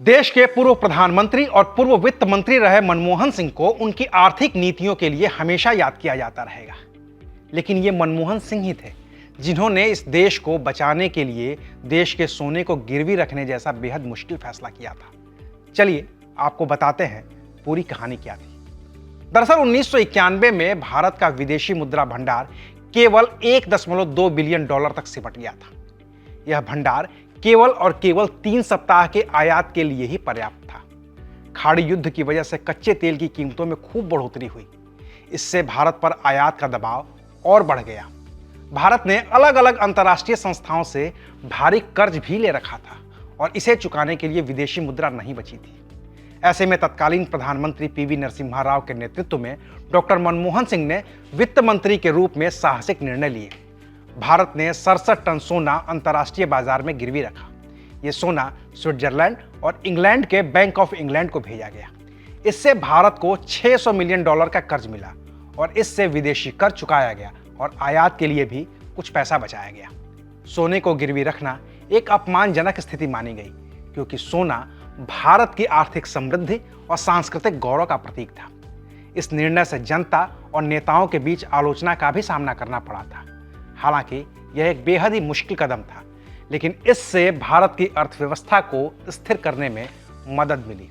देश के पूर्व प्रधानमंत्री और पूर्व वित्त मंत्री रहे मनमोहन सिंह को उनकी आर्थिक नीतियों के लिए हमेशा याद किया जाता रहेगा। लेकिन ये मनमोहन सिंह ही थे जिन्होंने इस देश को बचाने के लिए देश के सोने को गिरवी रखने जैसा बेहद मुश्किल फैसला किया था। चलिए आपको बताते हैं पूरी कहानी क्या थी। दरअसल 1991 में भारत का विदेशी मुद्रा भंडार केवल 1.2 बिलियन डॉलर तक सिमट गया था। यह भंडार केवल और केवल 3 सप्ताह के आयात के लिए ही पर्याप्त था। खाड़ी युद्ध की वजह से कच्चे तेल की कीमतों में खूब बढ़ोतरी हुई। इससे भारत पर आयात का दबाव और बढ़ गया। भारत ने अलग अलग अंतर्राष्ट्रीय संस्थाओं से भारी कर्ज भी ले रखा था और इसे चुकाने के लिए विदेशी मुद्रा नहीं बची थी। ऐसे में तत्कालीन प्रधानमंत्री पीवी नरसिम्हा राव के नेतृत्व में डॉक्टर मनमोहन सिंह ने वित्त मंत्री के रूप में साहसिक निर्णय लिए। भारत ने 67 टन सोना अंतर्राष्ट्रीय बाजार में गिरवी रखा। यह सोना स्विट्जरलैंड और इंग्लैंड के बैंक ऑफ इंग्लैंड को भेजा गया। इससे भारत को 600 मिलियन डॉलर का कर्ज मिला और इससे विदेशी कर चुकाया गया और आयात के लिए भी कुछ पैसा बचाया गया। सोने को गिरवी रखना एक अपमानजनक स्थिति मानी गई क्योंकि सोना भारत की आर्थिक समृद्धि और सांस्कृतिक गौरव का प्रतीक था। इस निर्णय से जनता और नेताओं के बीच आलोचना का भी सामना करना पड़ा था। हालांकि यह एक बेहद ही मुश्किल कदम था, लेकिन इससे भारत की अर्थव्यवस्था को स्थिर करने में मदद मिली।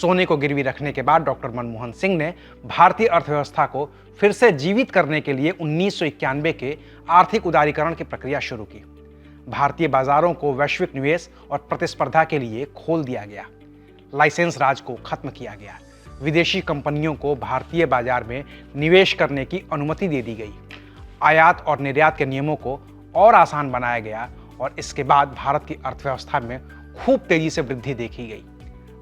सोने को गिरवी रखने के बाद डॉक्टर मनमोहन सिंह ने भारतीय अर्थव्यवस्था को फिर से जीवित करने के लिए 1991 के आर्थिक उदारीकरण की प्रक्रिया शुरू की। भारतीय बाजारों को वैश्विक निवेश और प्रतिस्पर्धा के लिए खोल दिया गया। लाइसेंस राज को खत्म किया गया। विदेशी कंपनियों को भारतीय बाजार में निवेश करने की अनुमति दे दी गई। आयात और निर्यात के नियमों को और आसान बनाया गया और इसके बाद भारत की अर्थव्यवस्था में खूब तेजी से वृद्धि देखी गई।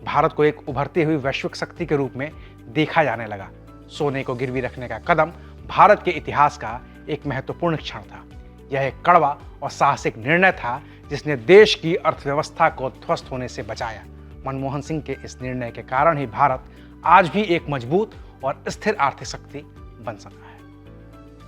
भारत को एक उभरती हुई वैश्विक शक्ति के रूप में देखा जाने लगा। सोने को गिरवी रखने का कदम भारत के इतिहास का एक महत्वपूर्ण क्षण था। यह एक कड़वा और साहसिक निर्णय था जिसने देश की अर्थव्यवस्था को ध्वस्त होने से बचाया। मनमोहन सिंह के इस निर्णय के कारण ही भारत आज भी एक मजबूत और स्थिर आर्थिक शक्ति बन सका है।